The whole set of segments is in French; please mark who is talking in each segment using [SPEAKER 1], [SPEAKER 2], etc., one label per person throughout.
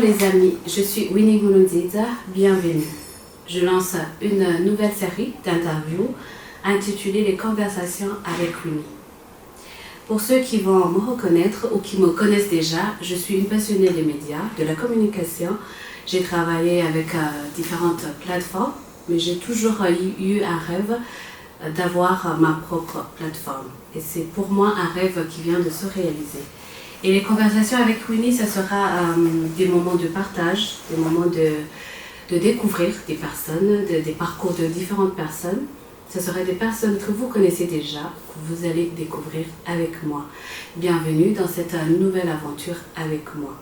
[SPEAKER 1] les amis, je suis Winnie Nkurunziza, bienvenue. Je lance une nouvelle série d'interviews intitulée Les conversations avec Winnie. Pour ceux qui vont me reconnaître ou qui me connaissent déjà, je suis une passionnée des médias, de la communication. J'ai travaillé avec différentes plateformes, mais j'ai toujours eu un rêve d'avoir ma propre plateforme. Et c'est pour moi un rêve qui vient de se réaliser. Et les conversations avec Winnie, ça sera des moments de partage, des moments de découvrir des personnes, des parcours de différentes personnes. Ce seraient des personnes que vous connaissez déjà, que vous allez découvrir avec moi. Bienvenue dans cette nouvelle aventure avec moi.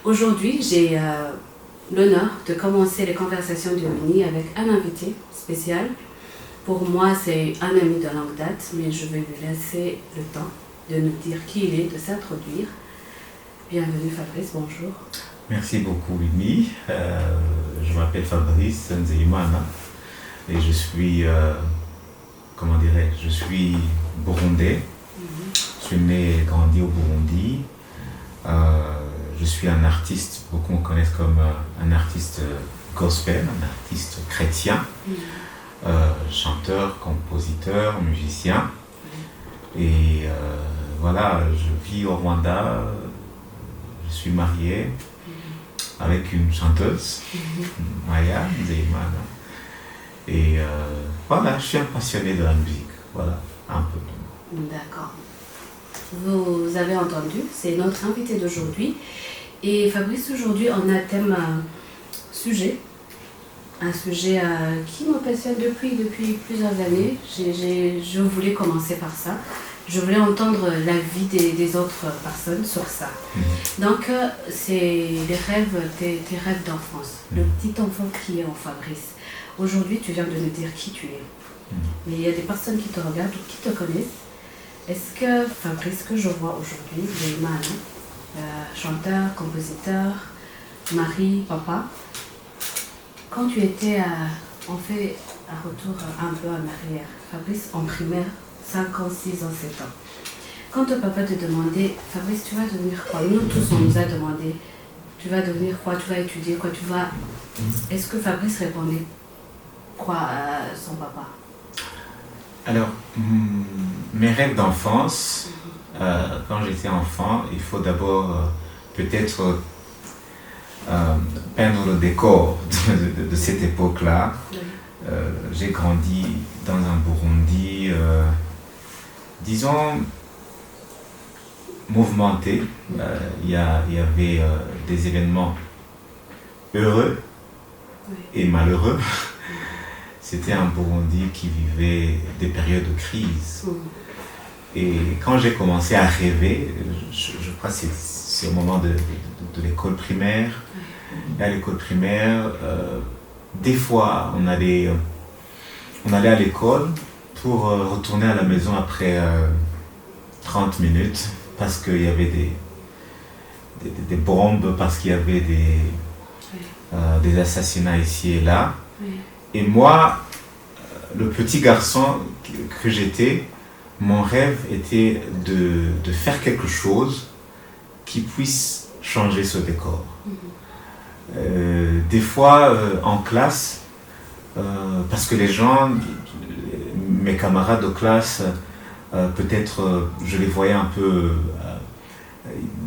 [SPEAKER 1] Aujourd'hui, j'ai l'honneur de commencer les conversations de Winnie avec un invité spécial. Pour moi, c'est un ami de longue date, mais je vais lui laisser le temps de nous dire qui il est, de s'introduire. Bienvenue Fabrice, bonjour.
[SPEAKER 2] Merci beaucoup Winnie. Je m'appelle Fabrice Nzeyimana et je suis, je suis burundais. Je suis né et grandi au Burundi. Je suis un artiste, beaucoup me connaissent comme un artiste gospel, un artiste chrétien, chanteur, compositeur, musicien. Et voilà, je vis au Rwanda, je suis marié avec une chanteuse, Maya Nzeyimana. Et voilà, je suis un passionné de la musique, voilà, un peu.
[SPEAKER 1] D'accord. Vous avez entendu, c'est notre invité d'aujourd'hui. Et Fabrice, aujourd'hui, on a un thème, un sujet qui me passionne depuis plusieurs années. Je voulais commencer par ça. Je voulais entendre la vie des autres personnes sur ça. Donc, c'est les rêves, tes rêves d'enfance. Le petit enfant qui est en Fabrice. Aujourd'hui, tu viens de nous dire qui tu es. Mais il y a des personnes qui te regardent ou qui te connaissent. Est-ce que Fabrice, que je vois aujourd'hui, Nzeyimana, chanteur, compositeur, mari, papa, quand tu étais, on fait un retour un peu en arrière, Fabrice en primaire, 5 ans, 6 ans, 7 ans. Quand ton papa te demandait, Fabrice, tu vas devenir quoi? Nous tous, on nous a demandé, tu vas devenir quoi? Tu vas étudier quoi? Tu vas... Est-ce que Fabrice répondait quoi à son papa?
[SPEAKER 2] Alors, mes rêves d'enfance, quand j'étais enfant, il faut d'abord peut-être peindre le décor de cette époque-là. J'ai grandi dans un Burundi, disons, mouvementé. Il y avait des événements heureux et malheureux. C'était un Burundi qui vivait des périodes de crise. Et quand j'ai commencé à rêver, je crois que c'est au moment de l'école primaire. Et à l'école primaire, des fois, on allait à l'école pour retourner à la maison après 30 minutes parce qu'il y avait des bombes, parce qu'il y avait des assassinats ici et là. Et moi, le petit garçon que j'étais, mon rêve était de faire quelque chose qui puisse changer ce décor. Des fois, en classe, parce que les gens, mes camarades de classe, peut-être je les voyais un peu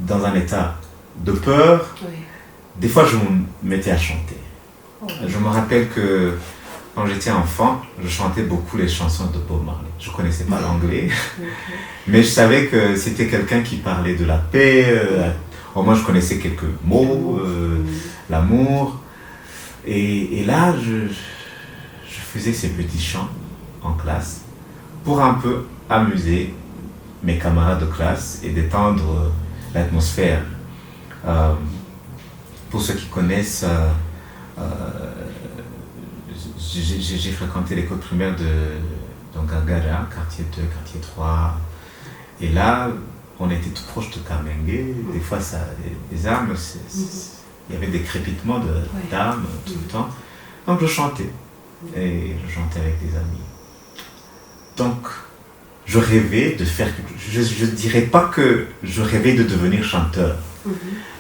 [SPEAKER 2] dans un état de peur. Des fois, je me mettais à chanter. Je me rappelle que quand j'étais enfant, je chantais beaucoup les chansons de Bob Marley. Je ne connaissais pas l'anglais, mais je savais que c'était quelqu'un qui parlait de la paix. Au moins, je connaissais quelques mots, l'amour. Et là, je faisais ces petits chants en classe pour un peu amuser mes camarades de classe et détendre l'atmosphère. Pour ceux qui connaissent, j'ai fréquenté l'école primaire de Ngagara, quartier 2, quartier 3. Et là, on était tout proche de Kamenge. Des fois, les armes, il y avait des crépitements d'armes tout le temps. Donc, je chantais. Et je chantais avec des amis. Donc, je rêvais de faire quelque chose. Je ne dirais pas que je rêvais de devenir chanteur.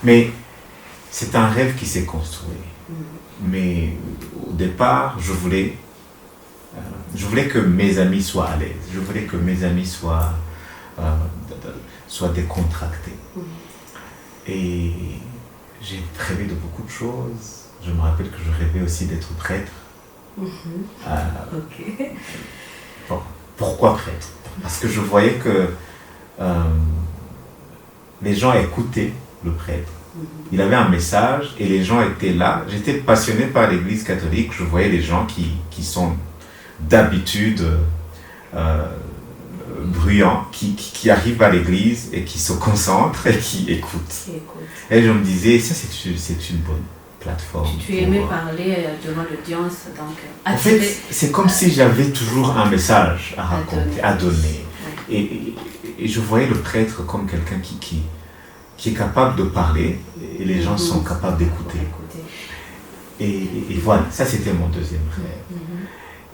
[SPEAKER 2] Mais c'est un rêve qui s'est construit. Mais au départ, je voulais que mes amis soient à l'aise. Je voulais que mes amis soient décontractés. Et j'ai rêvé de beaucoup de choses. Je me rappelle que je rêvais aussi d'être prêtre.
[SPEAKER 1] Ok.
[SPEAKER 2] Bon, pourquoi prêtre? Parce que je voyais que les gens écoutaient le prêtre. Il avait un message et les gens étaient là. J'étais passionné par l'Église catholique. Je voyais les gens qui sont d'habitude bruyants, qui arrivent à l'église et qui se concentrent et qui écoutent. Et je me disais, ça c'est une bonne plateforme.
[SPEAKER 1] Tu aimais parler devant l'audience, donc...
[SPEAKER 2] En fait, c'est comme si j'avais toujours un message à raconter, à donner. Et je voyais le prêtre comme quelqu'un qui est capable de parler et les gens sont capables d'écouter. Et voilà, ça c'était mon deuxième rêve.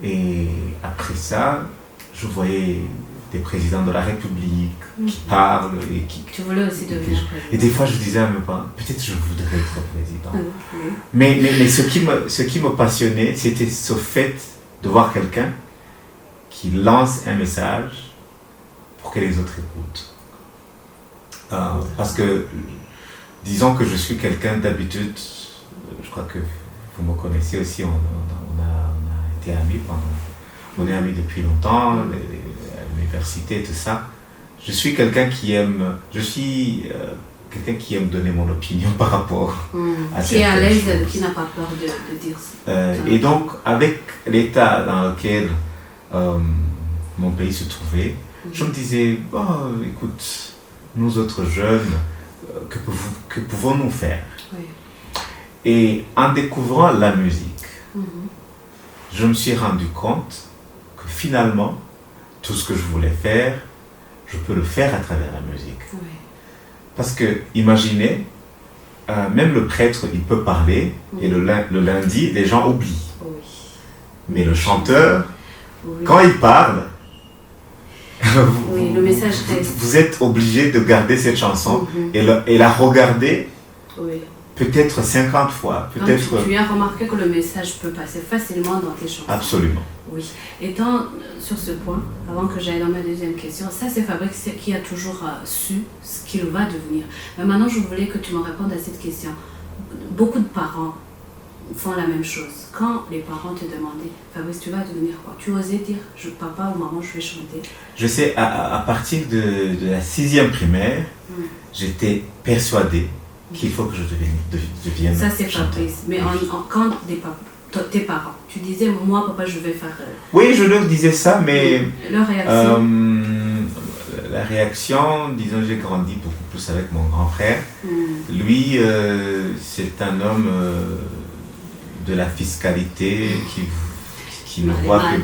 [SPEAKER 2] Et après ça, je voyais des présidents de la République qui parlent et qui...
[SPEAKER 1] Tu voulais aussi devenir président.
[SPEAKER 2] Et des fois, je disais à mes parents, peut-être je voudrais être président. Mais ce qui me passionnait, c'était ce fait de voir quelqu'un qui lance un message pour que les autres écoutent. Parce que, disons que je suis quelqu'un d'habitude, je crois que vous me connaissez aussi, on a été amis on est amis depuis longtemps, à l'université et tout ça. Je suis quelqu'un qui aime donner mon opinion par rapport à
[SPEAKER 1] qui est à l'aise, qui n'a pas peur de dire ça.
[SPEAKER 2] Et donc, avec l'état dans lequel mon pays se trouvait, je me disais, écoute, nous autres jeunes, que pouvons-nous faire? Et en découvrant la musique, je me suis rendu compte que finalement, tout ce que je voulais faire, je peux le faire à travers la musique. Parce que, imaginez, même le prêtre, il peut parler, et le lundi, les gens oublient. Mais le chanteur, quand il parle,
[SPEAKER 1] le message reste.
[SPEAKER 2] Vous êtes obligé de garder cette chanson et la regarder peut-être 50 fois. Peut-être...
[SPEAKER 1] Tu as remarqué que le message peut passer facilement dans tes chansons.
[SPEAKER 2] Absolument.
[SPEAKER 1] Oui. Étant sur ce point, avant que j'aille dans ma deuxième question, ça c'est Fabrice qui a toujours su ce qu'il va devenir. Mais maintenant, je voulais que tu me répondes à cette question. Beaucoup de parents font la même chose. Quand les parents te demandaient, Fabrice, tu vas devenir quoi? Tu osais dire, papa ou maman, je vais chanter?
[SPEAKER 2] Je sais, à partir de la 6e primaire, j'étais persuadé qu'il faut que je devienne
[SPEAKER 1] ça c'est
[SPEAKER 2] chanteur.
[SPEAKER 1] Fabrice. Mais quand tes parents, tu disais, moi papa, je vais faire...
[SPEAKER 2] Oui, je leur disais ça, mais...
[SPEAKER 1] Leur réaction?
[SPEAKER 2] La réaction, disons, j'ai grandi beaucoup plus avec mon grand frère. Lui, c'est un homme de la fiscalité qui ne voit que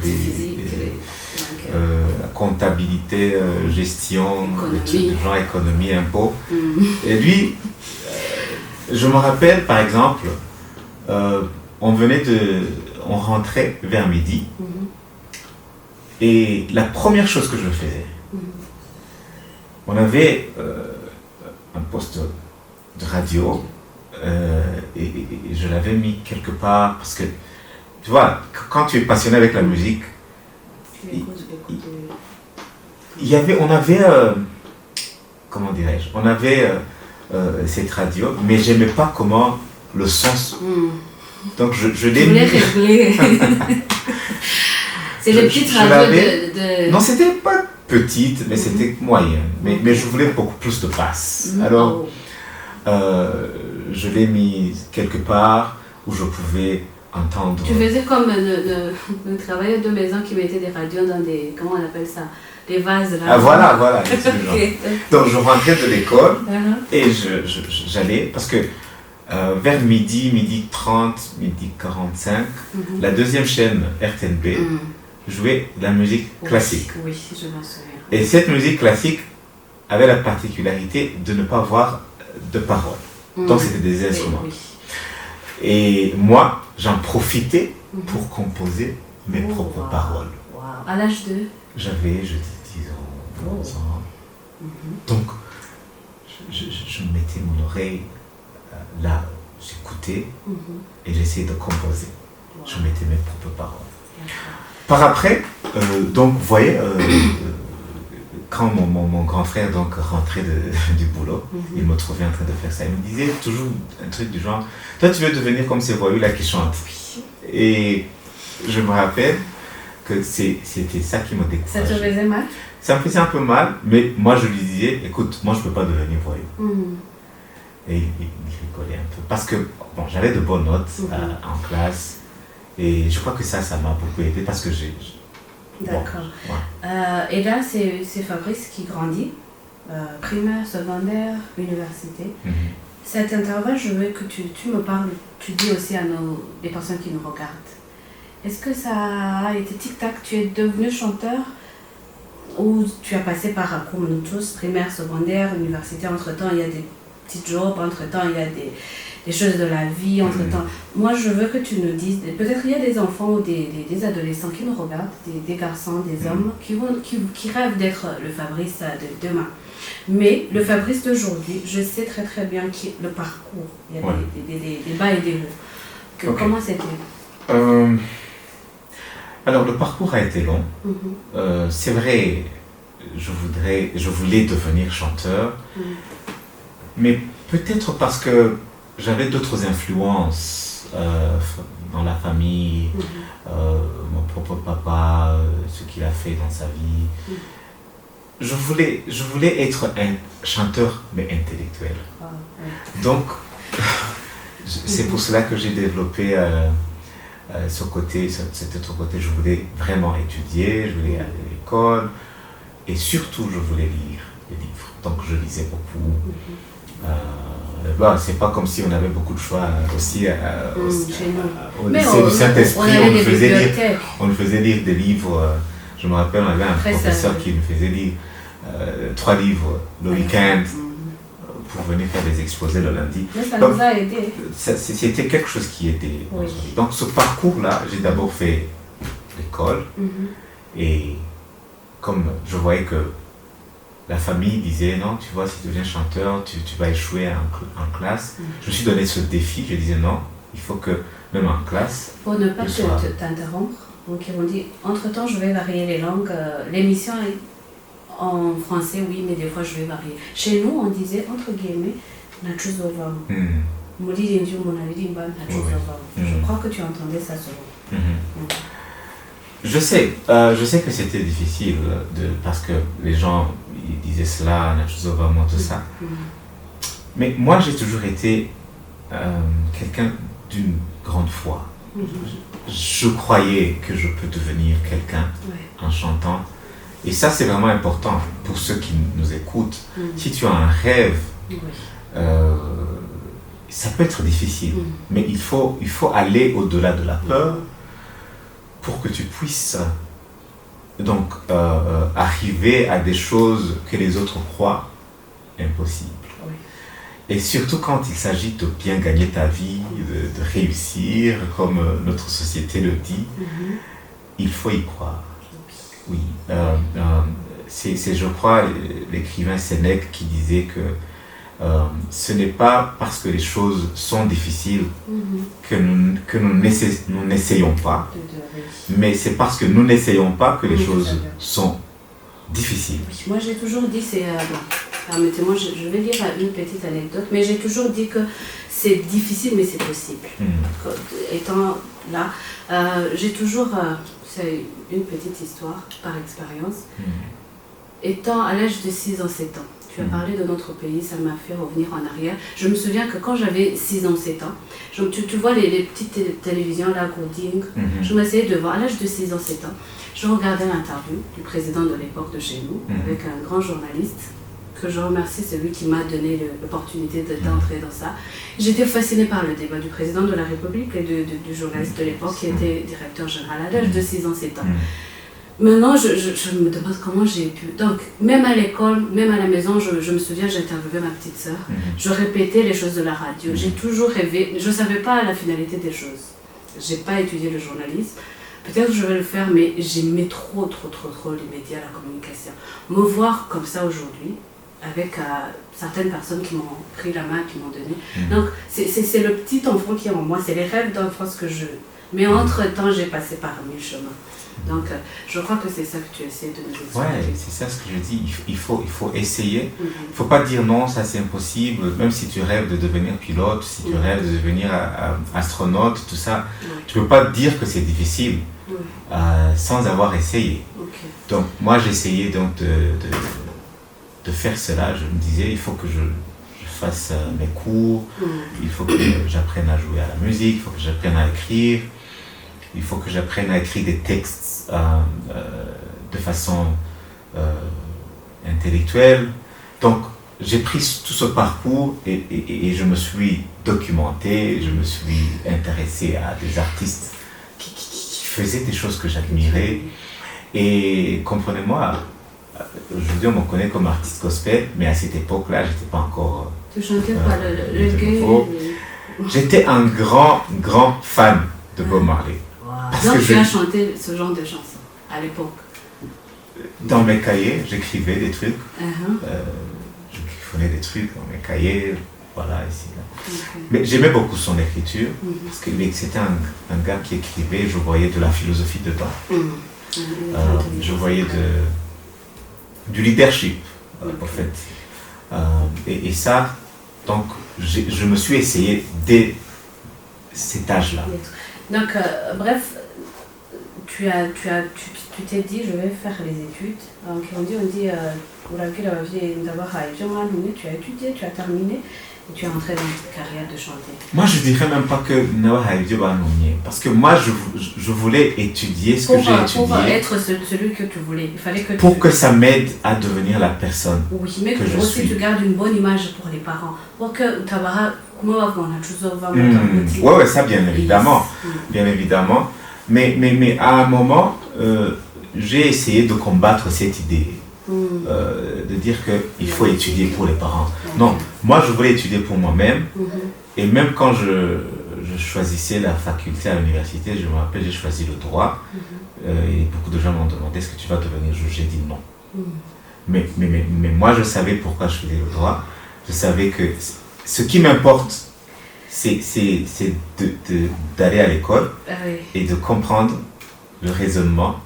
[SPEAKER 2] la comptabilité, gestion, économie, impôts. Et lui, je me rappelle par exemple, on rentrait vers midi et la première chose que je faisais, on avait un poste de radio et je l'avais mis quelque part parce que tu vois, quand tu es passionné avec la musique, on avait cette radio, mais j'aimais pas comment le son. Donc je l'ai mis.
[SPEAKER 1] Régler. C'est les petites radios de...
[SPEAKER 2] Non, c'était pas petite, mais c'était moyen. Mais je voulais beaucoup plus de basse. Alors, je l'ai mis quelque part où je pouvais entendre.
[SPEAKER 1] Tu faisais comme le travailleur de maison qui mettait des radios dans des... Comment on appelle ça? Des vases là.
[SPEAKER 2] Ah voilà. Okay. Donc je rentrais de l'école et j'allais, parce que vers midi 30, midi 45, la deuxième chaîne RTNB jouait de la musique classique.
[SPEAKER 1] Oui, je m'en souviens.
[SPEAKER 2] Et cette musique classique avait la particularité de ne pas avoir de paroles. Donc c'était des instruments. Oui. Et moi, j'en profitais pour composer mes propres paroles.
[SPEAKER 1] Wow. À l'âge de...
[SPEAKER 2] J'avais, je dis, 10 ans, 11 ans. Donc, je mettais mon oreille là j'écoutais et j'essayais de composer. Je mettais mes propres paroles. Par après, donc vous voyez, quand mon grand frère donc, rentrait du boulot, il me trouvait en train de faire ça. Il me disait toujours un truc du genre, toi tu veux devenir comme ces voyous-là qui chantent. Et je me rappelle que c'était ça qui me décourageait.
[SPEAKER 1] Ça te faisait mal?
[SPEAKER 2] Ça me faisait un peu mal, mais moi je lui disais, écoute, moi je ne peux pas devenir voyou. Et il rigolait un peu. Parce que bon, j'avais de bonnes notes en classe. Et je crois que ça m'a beaucoup aidé parce que j'ai...
[SPEAKER 1] D'accord. Bon, ouais. Et là, c'est Fabrice qui grandit, primaire, secondaire, université. Cet intervalle, je veux que tu me parles, tu dis aussi à les personnes qui nous regardent. Est-ce que ça a été tic-tac, tu es devenu chanteur ou tu as passé par, comme nous tous, primaire, secondaire, université, entre-temps, il y a des petits jobs, entre-temps, il y a des choses de la vie, entre-temps. Moi, je veux que tu nous dises, peut-être il y a des enfants ou des adolescents qui nous regardent, des garçons, des hommes, qui rêvent d'être le Fabrice de demain. Mais le Fabrice d'aujourd'hui, je sais très très bien le parcours. Il y a des bas et des hauts. Comment c'était?
[SPEAKER 2] Alors, le parcours a été long. C'est vrai, je voulais devenir chanteur, mais peut-être parce que j'avais d'autres influences dans la famille, mon propre papa, ce qu'il a fait dans sa vie. Je voulais être un chanteur, mais intellectuel. Donc, c'est pour cela que j'ai développé cet autre côté. Je voulais vraiment étudier, je voulais aller à l'école, et surtout, je voulais lire les livres. Donc, je lisais beaucoup. C'est pas comme si on avait beaucoup de choix aussi au lycée du Saint-Esprit. On nous faisait lire des livres. Je me rappelle, on avait un professeur qui nous faisait lire 3 livres le week-end pour venir faire des exposés le lundi.
[SPEAKER 1] Mais ça nous a aidé.
[SPEAKER 2] C'était quelque chose qui aidait. Donc ce parcours-là, j'ai d'abord fait l'école et comme je voyais que la famille disait non, tu vois, si tu deviens chanteur, tu vas échouer en classe. Je me suis donné ce défi, je disais non, il faut que même en classe.
[SPEAKER 1] Pour ne pas t'interrompre, donc ils m'ont dit entre-temps je vais varier les langues. L'émission est en français, oui, mais des fois je vais varier. Chez nous, on disait entre guillemets, Nachuzova. Je crois que tu entendais ça souvent.
[SPEAKER 2] Je sais que c'était difficile parce que les gens ils disaient cela, Nachuzova, tout ça. Mais moi j'ai toujours été quelqu'un d'une grande foi. Je croyais que je peux devenir quelqu'un en chantant. Et ça c'est vraiment important pour ceux qui nous écoutent. Si tu as un rêve, ça peut être difficile, mais il faut aller au-delà de la peur pour que tu puisses donc arriver à des choses que les autres croient impossibles. Et surtout quand il s'agit de bien gagner ta vie, de réussir, comme notre société le dit, il faut y croire. Oui, c'est je crois l'écrivain Sénèque qui disait que ce n'est pas parce que les choses sont difficiles que nous n'essayons pas, mais c'est parce que nous n'essayons pas que les choses sont difficiles.
[SPEAKER 1] Moi j'ai toujours dit, permettez-moi, je vais dire une petite anecdote, mais j'ai toujours dit que c'est difficile mais c'est possible. Étant là, j'ai toujours, c'est une petite histoire par expérience, étant à l'âge de 6 ans, 7 ans. Tu as parlé de notre pays, ça m'a fait revenir en arrière. Je me souviens que quand j'avais 6 ans, 7 ans, tu vois les petites télévisions, là, Golding, je m'essayais devant, à l'âge de 6 ans, 7 ans, je regardais l'interview du président de l'époque de chez nous, avec un grand journaliste, que je remercie, c'est lui qui m'a donné l'opportunité d'entrer dans ça. J'étais fascinée par le débat du président de la République et du journaliste de l'époque qui était directeur général à l'âge de 6 ans, 7 ans. Maintenant, je me demande comment j'ai pu. Donc, même à l'école, même à la maison, je me souviens, j'interviewais ma petite sœur. Je répétais les choses de la radio. J'ai toujours rêvé. Je ne savais pas la finalité des choses. Je n'ai pas étudié le journalisme. Peut-être que je vais le faire, mais j'aimais trop les médias, la communication. Me voir comme ça aujourd'hui, avec certaines personnes qui m'ont pris la main, qui m'ont donné. Donc, c'est le petit enfant qui est en moi, c'est les rêves d'enfance que je... Mais entre-temps, j'ai passé par 1000 chemins. Donc, je crois que c'est ça que tu essaies de nous expliquer.
[SPEAKER 2] Ouais, c'est ça ce que je dis. Il faut essayer. Il ne faut pas dire non, ça c'est impossible. Même si tu rêves de devenir pilote, si tu rêves de devenir astronaute, tout ça, tu ne peux pas dire que c'est difficile sans avoir essayé.
[SPEAKER 1] Okay.
[SPEAKER 2] Donc, moi, j'essayais donc de faire cela. Je me disais, il faut que je fasse mes cours, il faut que j'apprenne à jouer à la musique, il faut que j'apprenne à écrire. Il faut que j'apprenne à écrire des textes de façon intellectuelle. Donc, j'ai pris tout ce parcours et je me suis documenté, je me suis intéressé à des artistes qui faisaient des choses que j'admirais. Et comprenez-moi, aujourd'hui on me connaît comme artiste gospel, mais à cette époque-là, je n'étais pas encore...
[SPEAKER 1] Tu chantais pas le gay?
[SPEAKER 2] J'étais un grand fan de Bob Marley.
[SPEAKER 1] Donc tu as chanté ce genre de chansons à l'époque?
[SPEAKER 2] Dans mes cahiers, j'écrivais des trucs. J'écrivais des trucs dans mes cahiers, voilà, ici, là. Okay. Mais j'aimais beaucoup son écriture, parce que c'était un gars qui écrivait, je voyais de la philosophie dedans. Je voyais du leadership, en fait. Et ça, donc, je me suis essayé dès cet âge-là.
[SPEAKER 1] Donc, bref, tu t'es dit, je vais faire les études. Donc, on dit, tu as étudié, tu as terminé, et tu es entré dans cette carrière de chanter.
[SPEAKER 2] Moi, je dirais même pas que parce que moi, je voulais étudier ce que j'ai étudié.
[SPEAKER 1] Pour être celui que tu voulais, il fallait que
[SPEAKER 2] que ça m'aide à devenir la personne
[SPEAKER 1] mais que je aussi suis. Tu gardes une bonne image pour les parents. Pour que tu
[SPEAKER 2] ouais, ça bien évidemment. Bien évidemment. Mais à un moment, j'ai essayé de combattre cette idée. De dire qu'il faut étudier pour les parents. Non, moi je voulais étudier pour moi-même. Et même quand je choisissais la faculté à l'université, je me rappelle, j'ai choisi le droit. Et beaucoup de gens m'ont demandé est-ce que tu vas devenir juge. J'ai dit non. Mais moi je savais pourquoi je faisais le droit. Je savais que ce qui m'importe, c'est d'aller à l'école et de comprendre le raisonnement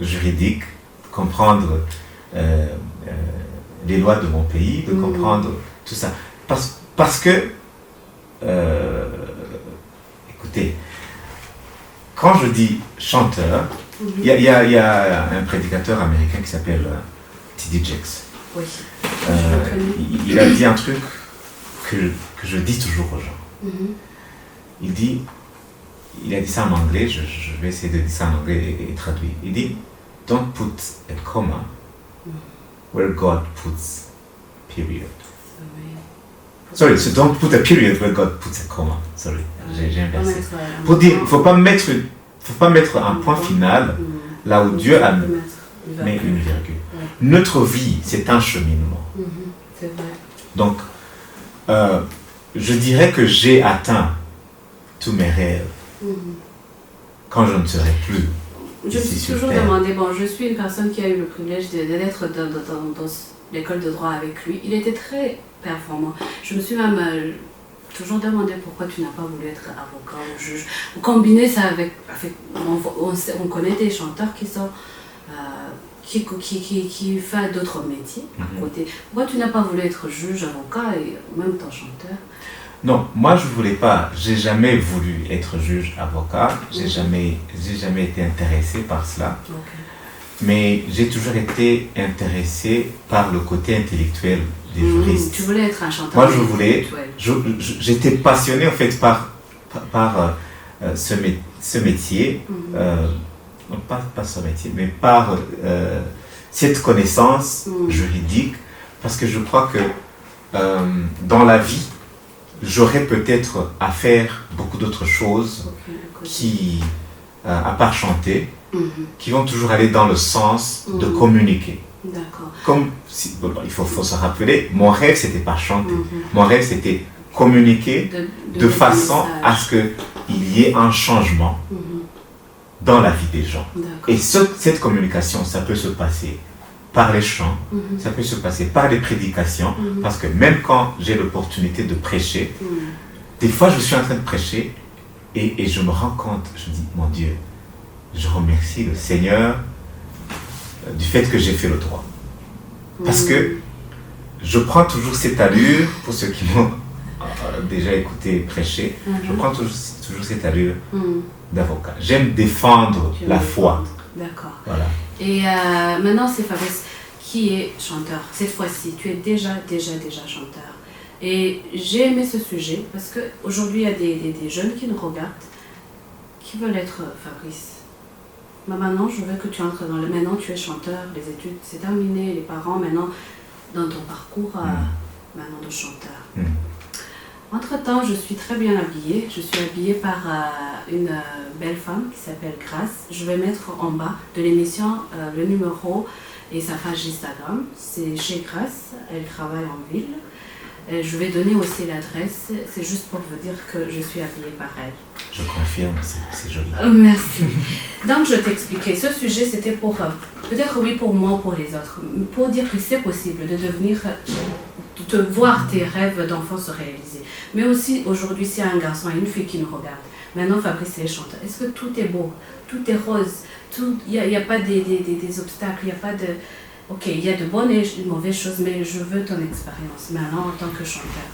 [SPEAKER 2] juridique, comprendre les lois de mon pays, de comprendre tout ça. Parce que, écoutez, quand je dis chanteur, il y a un prédicateur américain qui s'appelle T.D. Jakes.
[SPEAKER 1] Oui.
[SPEAKER 2] Il a dit un truc que je dis toujours aux gens. Il a dit ça en anglais, je vais essayer de dire ça en anglais et traduire. Il dit, don't put a comma where God puts period. Sorry, so don't put a period where God puts a comma. Sorry, j'ai inversé. Pour dire, il ne faut pas mettre un point final là où Dieu a mis une virgule. Notre vie, c'est un cheminement.
[SPEAKER 1] C'est vrai.
[SPEAKER 2] Donc, je dirais que j'ai atteint tous mes rêves quand je ne serai plus.
[SPEAKER 1] Je me suis toujours demandé, je suis une personne qui a eu le privilège d'être dans l'école de droit avec lui. Il était très performant. Je me suis même toujours demandé pourquoi tu n'as pas voulu être avocat ou juge. Combiner ça avec on connaît des chanteurs qui sont qui font d'autres métiers à côté. Pourquoi tu n'as pas voulu être juge, avocat et en même temps chanteur?
[SPEAKER 2] Non, moi je voulais pas, j'ai jamais voulu être juge, avocat, j'ai jamais été intéressé par cela. Mais j'ai toujours été intéressé par le côté intellectuel des juristes.
[SPEAKER 1] Tu voulais être un chanteur?
[SPEAKER 2] Moi je voulais, j'étais passionné en fait par ce métier, non pas ce métier, mais par cette connaissance juridique, parce que je crois que dans la vie, j'aurais peut-être à faire beaucoup d'autres choses qui, à part chanter, qui vont toujours aller dans le sens de communiquer.
[SPEAKER 1] D'accord.
[SPEAKER 2] Comme il faut se rappeler, mon rêve c'était pas chanter, mon rêve c'était communiquer de façon à ce qu'il y ait un changement dans la vie des gens. Et cette communication, ça peut se passer par les chants, ça peut se passer par les prédications, parce que même quand j'ai l'opportunité de prêcher, des fois je suis en train de prêcher et je me rends compte, je me dis, mon Dieu, je remercie le Seigneur du fait que j'ai fait le droit. Parce que je prends toujours cette allure, pour ceux qui m'ont déjà écouté prêcher, je prends toujours cette allure d'avocat. J'aime défendre la foi.
[SPEAKER 1] D'accord.
[SPEAKER 2] Voilà.
[SPEAKER 1] Et maintenant, c'est Fabrice qui est chanteur. Cette fois-ci, tu es déjà chanteur. Et j'ai aimé ce sujet parce qu'aujourd'hui, il y a des jeunes qui nous regardent, qui veulent être Fabrice. Mais maintenant, je veux que tu entres dans le... Maintenant, tu es chanteur, les études, c'est terminé, les parents, maintenant, dans ton parcours, maintenant de chanteur. Entre-temps, je suis très bien habillée. Je suis habillée par une belle femme qui s'appelle Grace. Je vais mettre en bas de l'émission le numéro et sa page Instagram. C'est chez Grace, elle travaille en ville. Et je vais donner aussi l'adresse. C'est juste pour vous dire que je suis habillée par elle.
[SPEAKER 2] Je confirme, c'est joli.
[SPEAKER 1] Merci. Donc, je t'expliquais. Ce sujet, c'était pour, peut-être oui pour moi ou pour les autres, pour dire que c'est possible de devenir, de voir tes rêves d'enfant se réaliser. Mais aussi, aujourd'hui, s'il y a un garçon et une fille qui nous regardent, maintenant, Fabrice est chanteur. Est-ce que tout est beau, tout est rose, il n'y a pas des obstacles, il n'y a pas de... Ok, il y a de bonnes et de mauvaises choses, mais je veux ton expérience maintenant en tant que chanteur.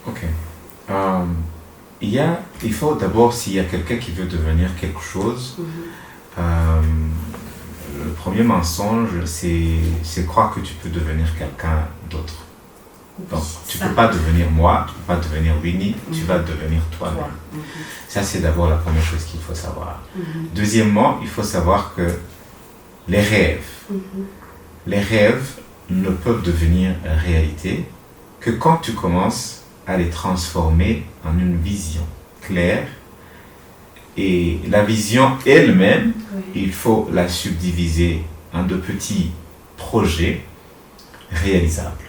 [SPEAKER 2] Ok. Il faut d'abord, s'il y a quelqu'un qui veut devenir quelque chose, le premier mensonge, c'est croire que tu peux devenir quelqu'un d'autre. Donc, tu ne peux pas devenir moi, tu ne peux pas devenir Winnie, tu vas devenir toi-même. Ça, c'est d'abord la première chose qu'il faut savoir. Deuxièmement, il faut savoir que les rêves ne peuvent devenir réalité que quand tu commences à les transformer en une vision claire. Et la vision elle-même, il faut la subdiviser en de petits projets réalisables.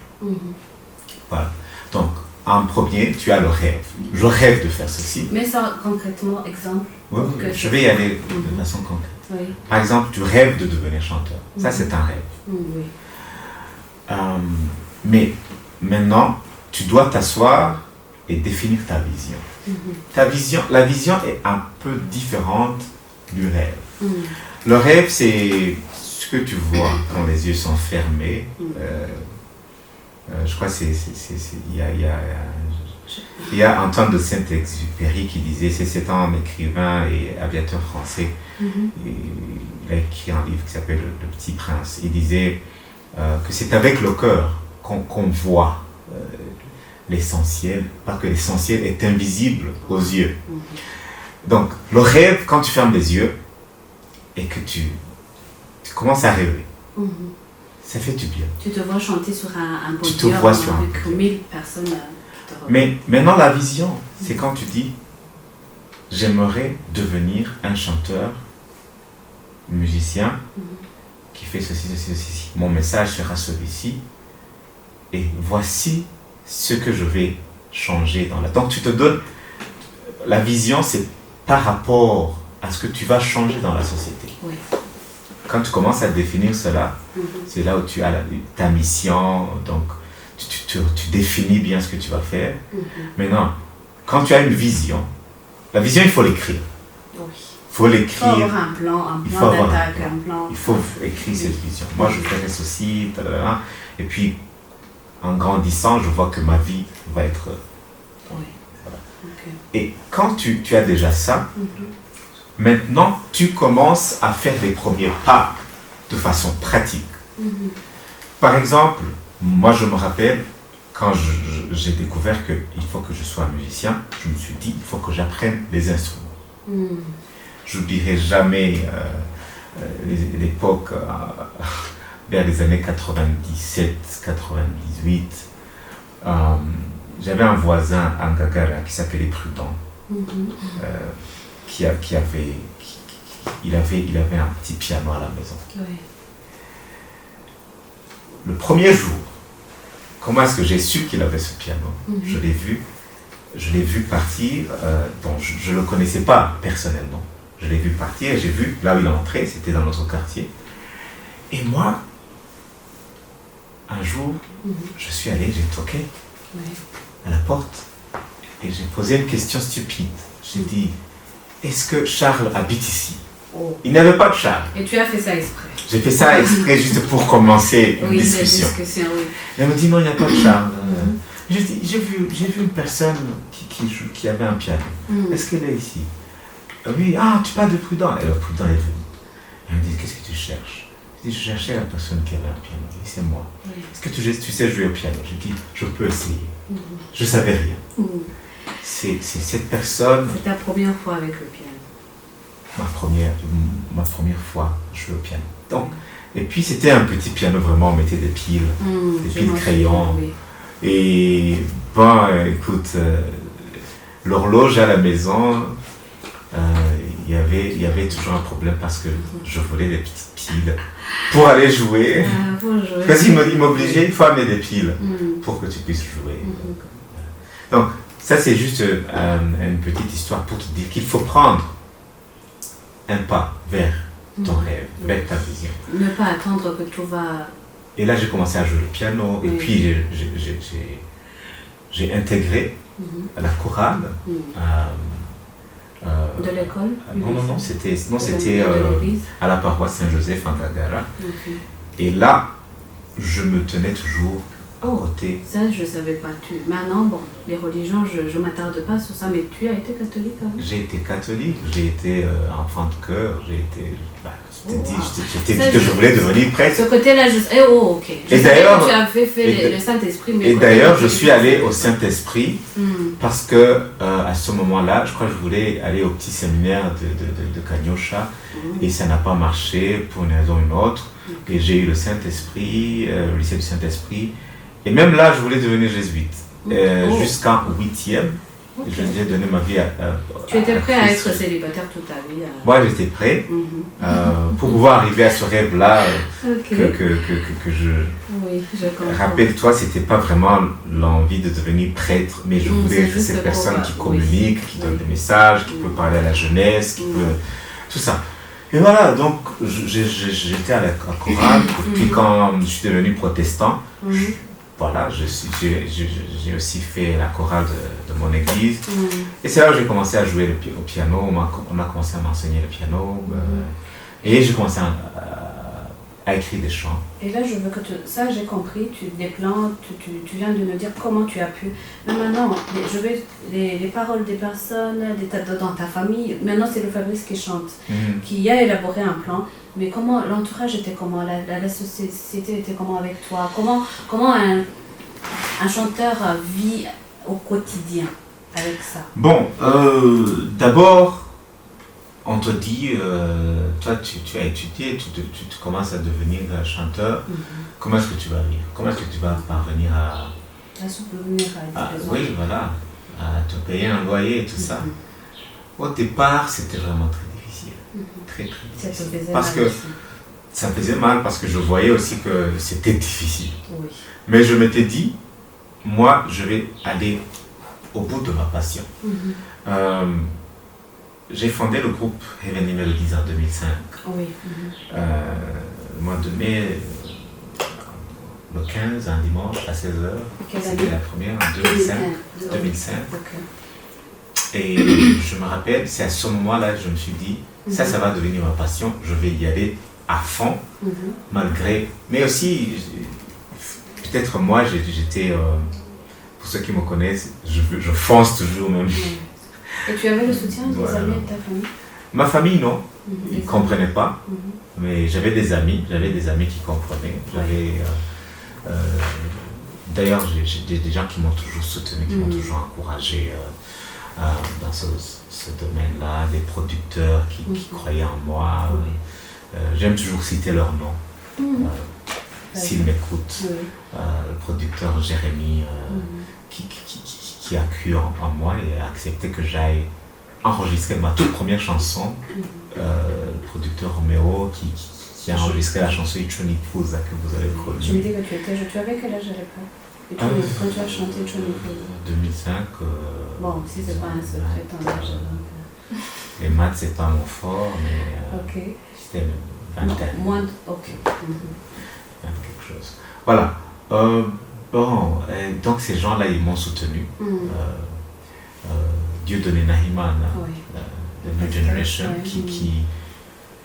[SPEAKER 2] Voilà. Donc, en premier, tu as le rêve. Je rêve de faire ceci.
[SPEAKER 1] Mais ça, concrètement, exemple.
[SPEAKER 2] Je vais y aller de façon concrète. Par exemple, tu rêves de devenir chanteur. Ça, c'est un rêve. Mais maintenant, tu dois t'asseoir et définir ta vision. La vision est un peu différente du rêve. Le rêve, c'est ce que tu vois quand les yeux sont fermés. Je crois il y a Antoine de Saint-Exupéry qui disait, c'est un écrivain et aviateur français. Il a écrit un livre qui s'appelle Le Petit Prince. Il disait que c'est avec le cœur qu'on voit l'essentiel, parce que l'essentiel est invisible aux yeux. Donc, le rêve, quand tu fermes les yeux et que tu commences à rêver, ça fait du bien.
[SPEAKER 1] Tu te vois chanter sur un podium
[SPEAKER 2] tu te vois sur
[SPEAKER 1] avec 1000 personnes.
[SPEAKER 2] Mais maintenant, la vision, c'est quand tu dis, j'aimerais devenir un chanteur, musicien, qui fait ceci. Mon message sera celui-ci. Et voici ce que je vais changer dans la... Donc tu te donnes... La vision, c'est par rapport à ce que tu vas changer dans la société. Quand tu commences à définir cela, c'est là où tu as ta mission, donc tu définis bien ce que tu vas faire. Maintenant, quand tu as une vision, la vision, il faut l'écrire. Il faut l'écrire.
[SPEAKER 1] Il faut avoir un plan d'attaque, un plan.
[SPEAKER 2] Il faut écrire cette vision. Moi, je ferai ceci, et puis, en grandissant, je vois que ma vie va être... Voilà. Et quand tu as déjà ça, maintenant, tu commences à faire les premiers pas de façon pratique. Par exemple, moi, je me rappelle, quand j'ai découvert qu'il faut que je sois musicien, je me suis dit, il faut que j'apprenne les instruments. Je n'oublierai jamais l'époque, vers les années 97, 98. J'avais un voisin à Ngagara qui s'appelait Prudent, il avait un petit piano à la maison. Le premier jour, comment est-ce que j'ai su qu'il avait ce piano? Je l'ai vu partir, bon, je ne le connaissais pas personnellement. Je l'ai vu partir et j'ai vu là où il est entré, c'était dans notre quartier. Et moi, un jour, je suis allé, j'ai toqué à la porte et j'ai posé une question stupide. J'ai dit, est-ce que Charles habite ici? Il n'y avait pas de Charles.
[SPEAKER 1] Et tu as fait ça exprès? J'ai
[SPEAKER 2] fait ça exprès juste pour commencer une discussion.
[SPEAKER 1] Oui.
[SPEAKER 2] Elle me dit, non, il n'y a pas de Charles. J'ai vu une personne qui avait un piano. Est-ce qu'elle est ici? Oui, tu parles de Prudent. Et le Prudent est venu. Elle me dit, qu'est-ce que tu cherches? Je dis, je cherchais la personne qui avait un piano. Elle dit, c'est moi. Est-ce que tu sais jouer au piano? Je dis, je peux essayer. Je ne savais rien. C'est cette personne...
[SPEAKER 1] C'est ta première fois avec le piano?
[SPEAKER 2] Ma première fois jouer au piano. Donc, et puis c'était un petit piano, vraiment, on mettait des piles crayons. Oui. Et bon, écoute, l'horloge à la maison, il y avait toujours un problème parce que je volais des petites piles pour aller jouer. Parce qu'il m'obligeait, il faut amener des piles pour que tu puisses jouer. Donc, ça c'est juste une petite histoire pour te dire qu'il faut prendre un pas vers ton rêve, vers ta vision.
[SPEAKER 1] Ne pas attendre que tout va...
[SPEAKER 2] Et là, j'ai commencé à jouer le piano, et puis j'ai intégré la chorale.
[SPEAKER 1] De l'école?
[SPEAKER 2] Non, c'était à la paroisse Saint-Joseph en Gagara. Et là, je me tenais toujours à côté.
[SPEAKER 1] Ça, je ne savais pas. Maintenant, bon, les religions, je ne m'attarde pas sur ça, mais tu as été catholique quand même?
[SPEAKER 2] J'ai été catholique, j'ai été enfant de cœur, je t'ai dit que je voulais devenir prêtre.
[SPEAKER 1] Ce côté-là, ok.
[SPEAKER 2] Et d'ailleurs,
[SPEAKER 1] tu avais fait le Saint-Esprit.
[SPEAKER 2] Et d'ailleurs, je suis allé au Saint-Esprit parce que à ce moment-là, je crois que je voulais aller au petit séminaire de Kanyosha et ça n'a pas marché pour une raison ou une autre. Et j'ai eu le Saint-Esprit, le lycée du Saint-Esprit. Et même là, je voulais devenir jésuite. Jusqu'en 8e. Je lui donné ma vie à
[SPEAKER 1] tu étais prêt à être célibataire toute ta vie?
[SPEAKER 2] Moi, j'étais prêt pour pouvoir arriver à ce rêve-là que je...
[SPEAKER 1] Oui, je comprends.
[SPEAKER 2] Rappelle-toi, c'était pas vraiment l'envie de devenir prêtre, mais je voulais être cette personne qui communique, qui donne des messages, qui peut parler à la jeunesse, qui peut... Tout ça. Et voilà, donc j'étais à la chorale, et puis quand je suis devenu protestant, voilà, j'ai aussi fait la chorale de mon église. Et c'est là que j'ai commencé à jouer au piano. On a commencé à m'enseigner le piano. Et j'ai commencé à écrire des chants.
[SPEAKER 1] Et là, je veux que ça, j'ai compris. Des plans, tu viens de nous dire comment tu as pu. Mais maintenant, les paroles des personnes dans ta famille, maintenant c'est le Fabrice qui chante, qui a élaboré un plan. Mais comment l'entourage était comment, la société était comment avec toi? Comment un chanteur vit au quotidien avec ça? Bon,
[SPEAKER 2] d'abord, on te dit, toi tu as étudié, tu commences à devenir chanteur. Comment est-ce que tu vas vivre? Comment est-ce que tu vas parvenir à oui, voilà, à te payer un loyer et tout ça? Au départ, c'était vraiment très difficile. Très difficile. Parce que ça me faisait mal parce que je voyais aussi que c'était difficile. Mais je m'étais dit, moi, je vais aller au bout de ma passion. J'ai fondé le groupe Heavenly Melodies en 2005. Le mois de mai, le 15, un dimanche à 16h. C'était la première en 2005. Et je me rappelle, c'est à ce moment-là que je me suis dit, ça va devenir ma passion, je vais y aller à fond, malgré... Mais aussi, peut-être moi, j'étais... pour ceux qui me connaissent, je fonce toujours même.
[SPEAKER 1] Et tu avais le soutien des amis de ta famille?
[SPEAKER 2] Ma famille, non. Ils ne comprenaient pas. Mais j'avais des amis qui comprenaient. D'ailleurs, j'ai des gens qui m'ont toujours soutenu, qui m'ont toujours encouragé dans ce domaine-là, des producteurs qui croyaient en moi. J'aime toujours citer leur nom. S'ils m'écoutent, le producteur Jérémy, qui a cru en moi et a accepté que j'aille enregistrer ma toute première chanson. Le producteur Roméo qui a enregistré la chanson Ichoni Pouza que vous avez connue.
[SPEAKER 1] Tu me dis que tu avais quel âge à l'époque? Et quand tu as chanté Ichoni Pouza?
[SPEAKER 2] 2005.
[SPEAKER 1] Bon, si c'est pas un secret, ton âge. Donc...
[SPEAKER 2] Les maths, c'est pas mon fort, mais c'était 20 ans.
[SPEAKER 1] Moins, ok.
[SPEAKER 2] 20 quelque chose. Voilà. Bon, donc ces gens-là, ils m'ont soutenu. Dieudonné Nahimana, The New Generation,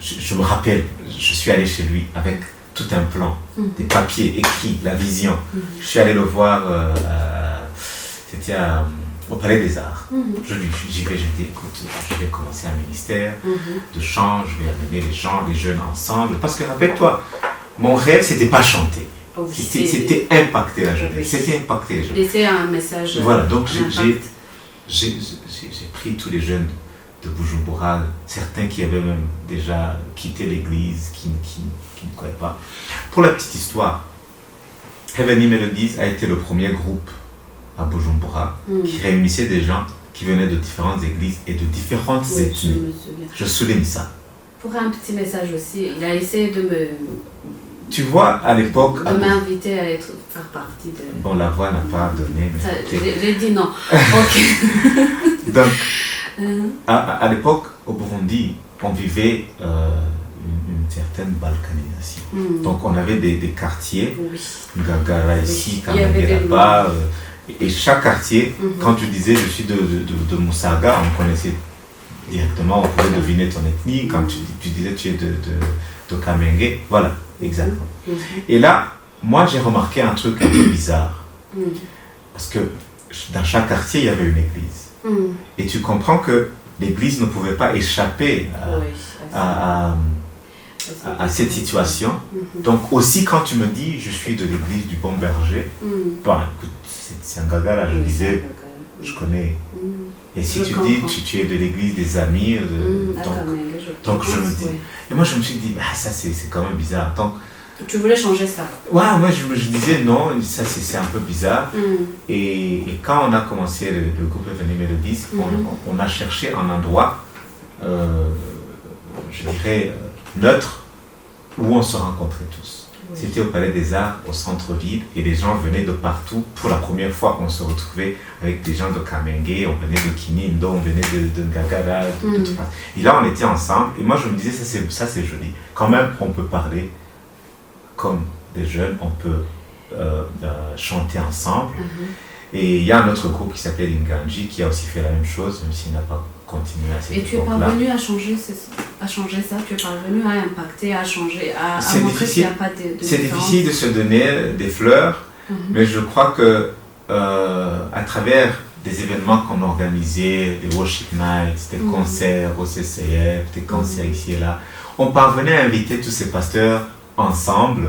[SPEAKER 2] je me rappelle, je suis allé chez lui avec tout un plan, des papiers écrits, la vision. Je suis allé le voir, c'était au Palais des Arts. J'y vais, je dis, écoute, je vais commencer un ministère de chant, je vais amener les gens, les jeunes ensemble. Parce que rappelle-toi, mon rêve, c'était pas chanter. C'était impacter la jeunesse. C'était impacter les jeunes.
[SPEAKER 1] Laisser un message.
[SPEAKER 2] Voilà, donc j'ai pris tous les jeunes de Bujumbura, certains qui avaient même déjà quitté l'église, qui ne croyaient pas. Pour la petite histoire, Heavenly Melodies a été le premier groupe à Bujumbura qui réunissait des gens qui venaient de différentes églises et de différentes ethnies. Je souligne ça.
[SPEAKER 1] Pour un petit message aussi, il a essayé de me...
[SPEAKER 2] Tu vois, à l'époque...
[SPEAKER 1] De m'inviter à faire partie de...
[SPEAKER 2] Bon, la voix n'a pas donné, mais...
[SPEAKER 1] J'ai dit non. Ok.
[SPEAKER 2] Donc, à l'époque, au Burundi, on vivait une certaine balkanisation. Donc, on avait des quartiers, Ngagara ici, Kamenge là-bas, et chaque quartier, quand tu disais je suis de Musaga, on connaissait directement, on pouvait deviner ton ethnie. Quand tu disais tu es de Kamenge, voilà, exactement. Et là, moi j'ai remarqué un truc un peu bizarre. Parce que dans chaque quartier, il y avait une église. Et tu comprends que l'église ne pouvait pas échapper à cette situation. Donc aussi quand tu me dis je suis de l'église du Bon Berger, bon, écoute, c'est un gaga là, je disais, je connais. Et si tu dis tu es de l'église des amis, donc je me dis. Et moi je me suis dit, ça c'est quand même bizarre. Donc,
[SPEAKER 1] tu voulais changer ça?
[SPEAKER 2] Ouais, moi je disais non, ça c'est un peu bizarre. Et quand on a commencé le groupe Heavenly Melodies, on a cherché un endroit, je dirais, neutre, où on se rencontrait tous. C'était au Palais des Arts, au centre-ville, et les gens venaient de partout. Pour la première fois, on se retrouvait avec des gens de Kamenge, on venait de Kinindo, on venait de Ngagara, de tout ça. Et là, on était ensemble, et moi je me disais, ça c'est joli. Quand même, on peut parler comme des jeunes, on peut chanter ensemble. Et il y a un autre groupe qui s'appelle Inganji qui a aussi fait la même chose, même s'il n'a pas continué à cette époque-là.
[SPEAKER 1] Et tu es parvenu à changer ça? Tu es parvenu à impacter, à changer, à montrer qu'il n'y a pas de
[SPEAKER 2] c'est difficile de se donner des fleurs, mais je crois que à travers des événements qu'on organisait, des worship nights, des concerts au CCF, des concerts ici et là, on parvenait à inviter tous ces pasteurs ensemble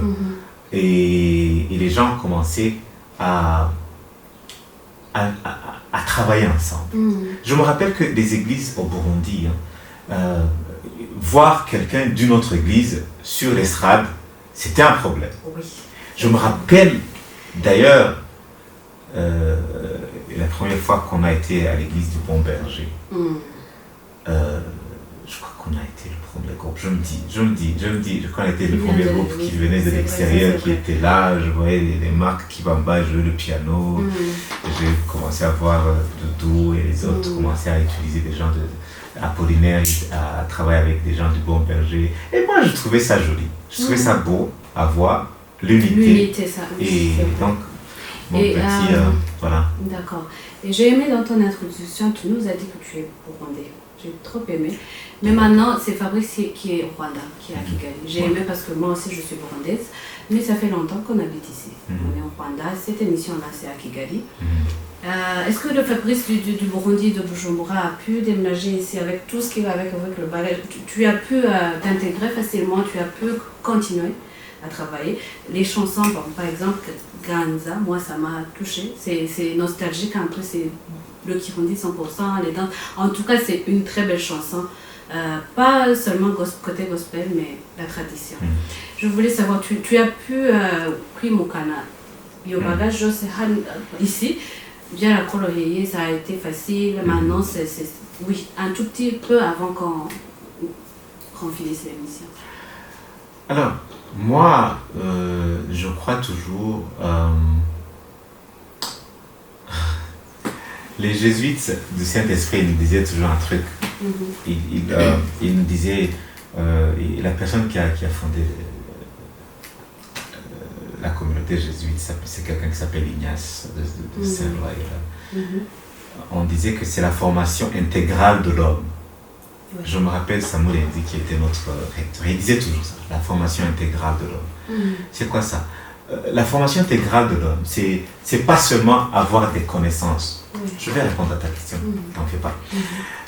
[SPEAKER 2] et les gens commençaient à travailler ensemble. Je me rappelle que des églises au Burundi, voir quelqu'un d'une autre église sur l'estrade, c'était un problème. Je me rappelle d'ailleurs la première fois qu'on a été à l'église du Bon Berger. Je crois qu'on a été le premier groupe. Je crois qu'on a été le premier groupe qui venait de l'extérieur, qui était là. Je voyais les Marc Kibamba jouer le piano. J'ai commencé à voir Doudou et les autres commencer à utiliser des gens Apollinaire, à travailler avec des gens du Bon Berger. Et moi, je trouvais ça joli. Je trouvais ça beau à voir, l'unité.
[SPEAKER 1] Ça.
[SPEAKER 2] Et donc, mon petit, voilà.
[SPEAKER 1] D'accord. Et j'ai aimé dans ton introduction, tu nous as dit que tu es burundais. J'ai trop aimé. Mais maintenant, c'est Fabrice qui est au Rwanda, qui est à Kigali. J'ai aimé parce que moi aussi, je suis burundaise. Mais ça fait longtemps qu'on habite ici. On est au Rwanda. Cette émission-là, c'est à Kigali. Est-ce que le Fabrice du Burundi, de Bujumbura, a pu déménager ici avec tout ce qui va avec le ballet? Tu as pu t'intégrer facilement, tu as pu continuer à travailler. Les chansons, bon, par exemple, Ganza, moi, ça m'a touchée. C'est nostalgique un peu, c'est le Kirundi 100%, les danses. En tout cas, c'est une très belle chanson. Pas seulement côté gospel, mais la tradition. Je voulais savoir, tu as pu Kwimukana Yobaga Jose ici, via la Koloyeye, ça a été facile. Maintenant, c'est oui, un tout petit peu avant qu'on finisse l'émission.
[SPEAKER 2] Alors, moi, je crois toujours... les jésuites du Saint-Esprit, ils nous disaient toujours un truc. Ils nous disaient, la personne qui a fondé la communauté des jésuites, c'est quelqu'un qui s'appelle Ignace de Saint-Loy. On disait que c'est la formation intégrale de l'homme. Oui. Je me rappelle Samuel Endi qui était notre recteur. Il disait toujours ça, la formation intégrale de l'homme. C'est quoi ça? La formation intégrale de l'homme, c'est pas seulement avoir des connaissances. Je vais répondre à ta question, t'en fais pas.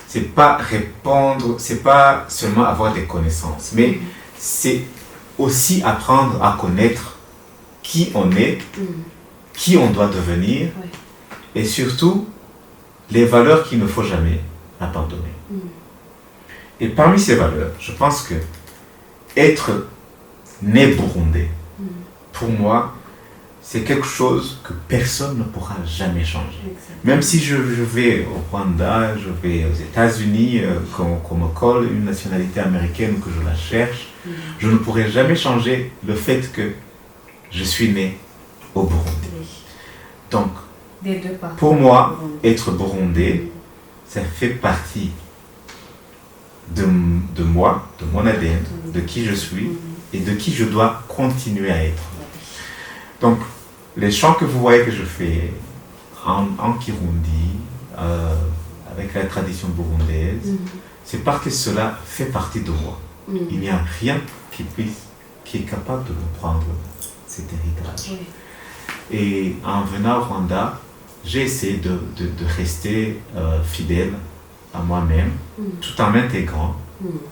[SPEAKER 2] C'est pas seulement avoir des connaissances, mais c'est aussi apprendre à connaître qui on est, qui on doit devenir, et surtout les valeurs qu'il ne faut jamais abandonner. Et parmi ces valeurs, je pense que être né burundais, pour moi, c'est quelque chose que personne ne pourra jamais changer. Exactement. Même si je vais au Rwanda, je vais aux États-Unis, qu'on me colle une nationalité américaine, que je la cherche, je ne pourrai jamais changer le fait que je suis né au Burundi. Donc, pour moi, être burundais, ça fait partie de moi, de mon ADN, de qui je suis et de qui je dois continuer à être. Donc, les chants que vous voyez que je fais en Kirundi, avec la tradition burundaise, c'est parce que cela fait partie de moi. Il n'y a rien qui est capable de me prendre cet héritage. Et en venant au Rwanda, j'ai essayé de rester fidèle à moi-même, tout en m'intégrant,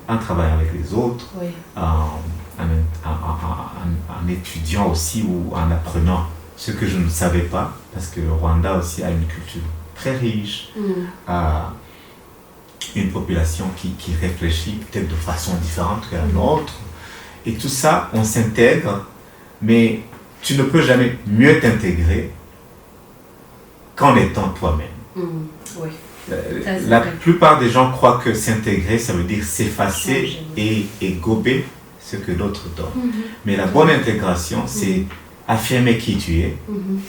[SPEAKER 2] en travaillant avec les autres, en étudiant aussi ou en apprenant ce que je ne savais pas, parce que le Rwanda aussi a une culture très riche, a une population qui réfléchit peut-être de façon différente que la nôtre. Et tout ça, on s'intègre, mais tu ne peux jamais mieux t'intégrer qu'en étant toi-même. La plupart des gens croient que s'intégrer, ça veut dire s'effacer et gober ce que l'autre donne. Mais la bonne intégration, c'est affirmer qui tu es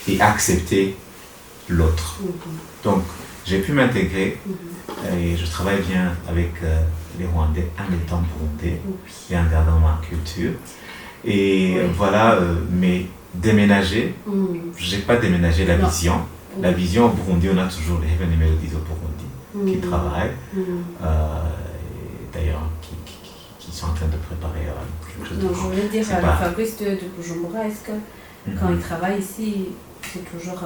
[SPEAKER 2] et accepter l'autre. Donc, j'ai pu m'intégrer et je travaille bien avec les Rwandais en étant burundais et en gardant ma culture. Et voilà, mais déménager, je n'ai pas déménagé la vision. La vision au Burundi, on a toujours les Heavenly Melodies au Burundi qui travaillent, d'ailleurs qui sont en train de préparer quelque chose de grand.
[SPEAKER 1] Je voulais dire à Fabrice de Bujumbura, est-ce que quand il travaille ici, c'est toujours...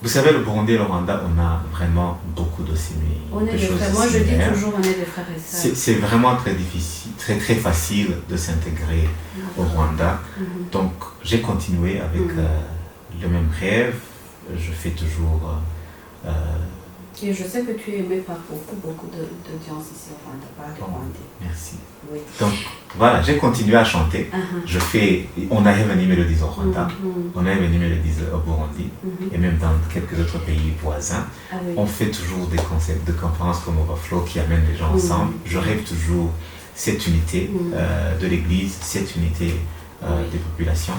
[SPEAKER 2] Vous savez, le Burundi et le Rwanda, on a vraiment beaucoup de similitudes.
[SPEAKER 1] Moi, je dis toujours, on est des frères et sœurs.
[SPEAKER 2] C'est vraiment très difficile, très facile de s'intégrer au Rwanda. Donc, j'ai continué avec le même rêve. Je fais toujours...
[SPEAKER 1] Et je sais que tu es aimé par beaucoup d'audience ici au Rwanda, par les Rwandais.
[SPEAKER 2] Merci. Oui. Donc, voilà, j'ai continué à chanter. On a Heavenly Melodies au Rwanda, on a Heavenly Melodies au Burundi, et même dans quelques autres pays voisins. On fait toujours des concepts de conférences comme Overflow qui amènent les gens ensemble. Je rêve toujours cette unité de l'Église, cette unité des populations.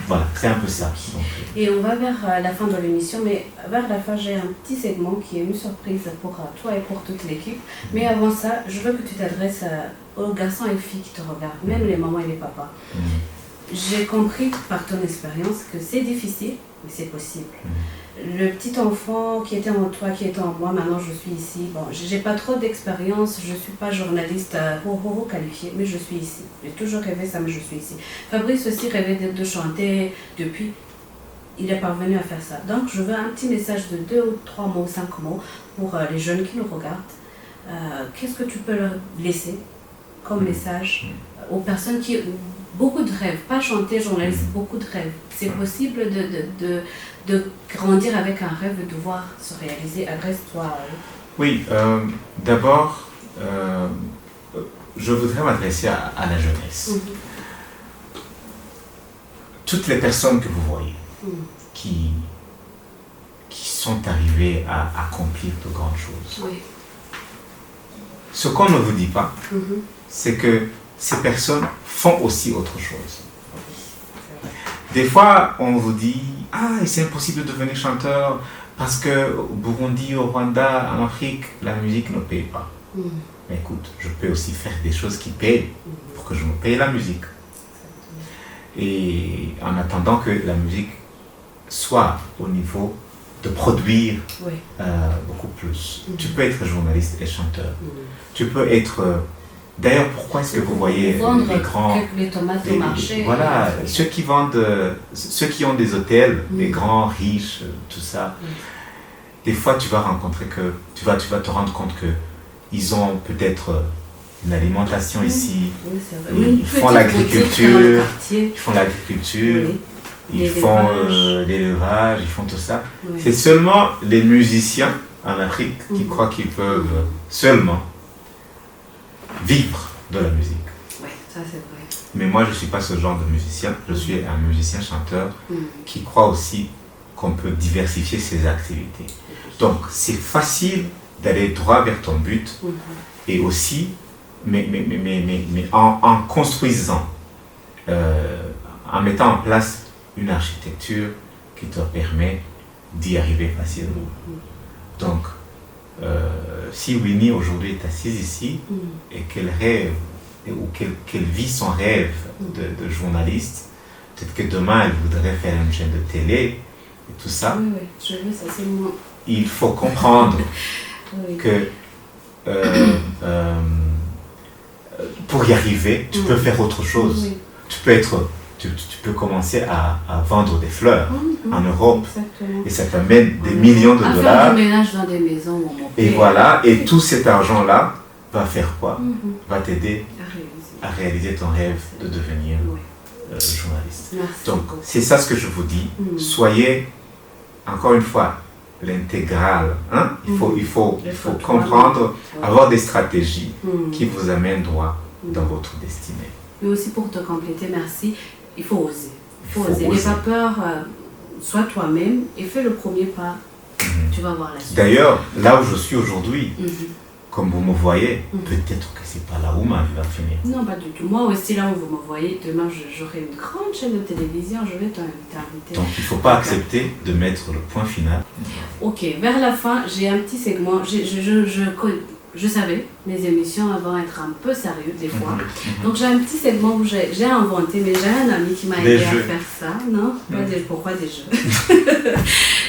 [SPEAKER 2] Voilà, c'est un peu ça. Donc.
[SPEAKER 1] Et on va vers la fin de l'émission, mais vers la fin, j'ai un petit segment qui est une surprise pour toi et pour toute l'équipe. Mais avant ça, je veux que tu t'adresses aux garçons et filles qui te regardent, même les mamans et les papas. J'ai compris par ton expérience que c'est difficile, mais c'est possible. Le petit enfant qui était en toi, qui était en moi, maintenant je suis ici. Bon, j'ai pas trop d'expérience, je suis pas journaliste qualifiée, mais je suis ici. J'ai toujours rêvé ça, mais je suis ici. Fabrice aussi rêvait de chanter depuis. Il est parvenu à faire ça. Donc je veux un petit message de 2 ou 3 mots, 5 mots pour les jeunes qui nous regardent. Qu'est-ce que tu peux leur laisser comme message aux personnes qui ont beaucoup de rêves, pas chanter, journaliste, beaucoup de rêves. C'est possible de grandir avec un rêve et de voir se réaliser. Adresse-toi à eux.
[SPEAKER 2] Oui, d'abord, je voudrais m'adresser à la jeunesse. Toutes les personnes que vous voyez qui sont arrivées à accomplir de grandes choses. Ce qu'on ne vous dit pas, c'est que ces personnes font aussi autre chose. Des fois, on vous dit « Ah, c'est impossible de devenir chanteur parce qu'au Burundi, au Rwanda, en Afrique, la musique ne paye pas. » Mais écoute, je peux aussi faire des choses qui payent pour que je me paye la musique. Et en attendant que la musique soit au niveau de produire beaucoup plus. Tu peux être journaliste et chanteur. Tu peux être... D'ailleurs, pourquoi est-ce que vous voyez les grands...
[SPEAKER 1] Les tomates au marché.
[SPEAKER 2] Voilà, ceux qui vendent... ceux qui ont des hôtels, les grands, riches, tout ça. Des fois, tu vas rencontrer que... Tu vas te rendre compte que ils ont peut-être une alimentation ici.
[SPEAKER 1] Oui, c'est vrai.
[SPEAKER 2] Ils font l'agriculture. Ils font l'agriculture.
[SPEAKER 1] Oui.
[SPEAKER 2] Ils font l'élevage, ils font tout ça. Oui. C'est seulement les musiciens en Afrique qui croient qu'ils peuvent seulement vivre de la musique.
[SPEAKER 1] Oui, ça c'est vrai.
[SPEAKER 2] Mais moi, je ne suis pas ce genre de musicien. Je suis un musicien-chanteur qui croit aussi qu'on peut diversifier ses activités. Donc, c'est facile d'aller droit vers ton but et aussi, mais en construisant, en mettant en place une architecture qui te permet d'y arriver facilement. Donc, si Winnie aujourd'hui est assise ici et qu'elle rêve ou qu'elle vit son rêve de journaliste, peut-être que demain elle voudrait faire une chaîne de télé et tout ça.
[SPEAKER 1] Oui, je veux ça, c'est moi.
[SPEAKER 2] Il faut comprendre que pour y arriver, tu peux faire autre chose. Tu peux commencer à vendre des fleurs en Europe.
[SPEAKER 1] Exactement.
[SPEAKER 2] Et ça t'amène des millions de dollars.
[SPEAKER 1] Faire du ménage dans des maisons.
[SPEAKER 2] Et voilà, et tout cet argent-là va faire quoi? Va t'aider à réaliser ton rêve de devenir journaliste.
[SPEAKER 1] Merci.
[SPEAKER 2] Donc, c'est ça ce que je vous dis. Soyez, encore une fois, l'intégrale. Hein? Il faut comprendre, avoir des stratégies qui vous amènent droit dans votre destinée.
[SPEAKER 1] Mais aussi pour te compléter, merci, il faut oser. N'aie pas peur, sois toi-même et fais le premier pas. Tu vas voir la suite.
[SPEAKER 2] D'ailleurs, là où je suis aujourd'hui, comme vous me voyez, peut-être que c'est pas là où ma vie va finir.
[SPEAKER 1] Non, pas du tout. Moi aussi, là où vous me voyez, demain j'aurai une grande chaîne de télévision, je vais t'inviter.
[SPEAKER 2] Donc il ne faut pas accepter de mettre le point final.
[SPEAKER 1] Ok, vers la fin, j'ai un petit segment. Je savais, mes émissions avant être un peu sérieux des fois. Donc j'ai un petit segment où j'ai inventé, mais j'ai un ami qui m'a aidé à faire ça. Non, pourquoi des jeux?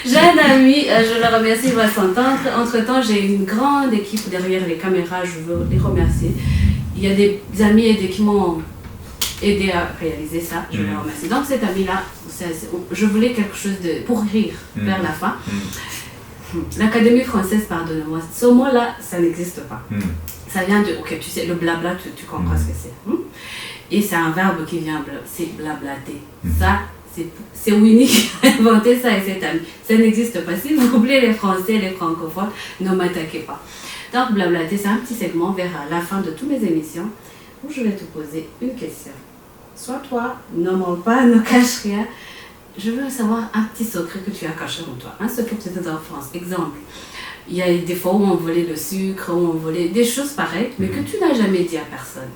[SPEAKER 1] J'ai un ami, je le remercie, il va s'entendre. Entre-temps, j'ai une grande équipe derrière les caméras, je veux les remercier. Il y a des amis qui m'ont aidé à réaliser ça, je les remercie. Donc cet ami-là, je voulais quelque chose pour rire vers la fin. L'Académie française, pardonne-moi, ce mot-là, ça n'existe pas. Ça vient de, ok, tu sais, le blabla, tu comprends ce que c'est. Et c'est un verbe qui vient, c'est blablater. Ça, c'est Winnie qui a inventé ça et cet ami. Ça n'existe pas. S'il vous plaît, les Français, les francophones, ne m'attaquez pas. Donc, blablater, c'est un petit segment vers la fin de toutes mes émissions où je vais te poser une question. Sois toi, ne mens pas, ne cache rien. Je veux savoir un petit secret que tu as caché en toi. Un secret peut-être en France. Exemple, il y a des fois où on volait le sucre, où on volait des choses pareilles, mais que tu n'as jamais dit à personne.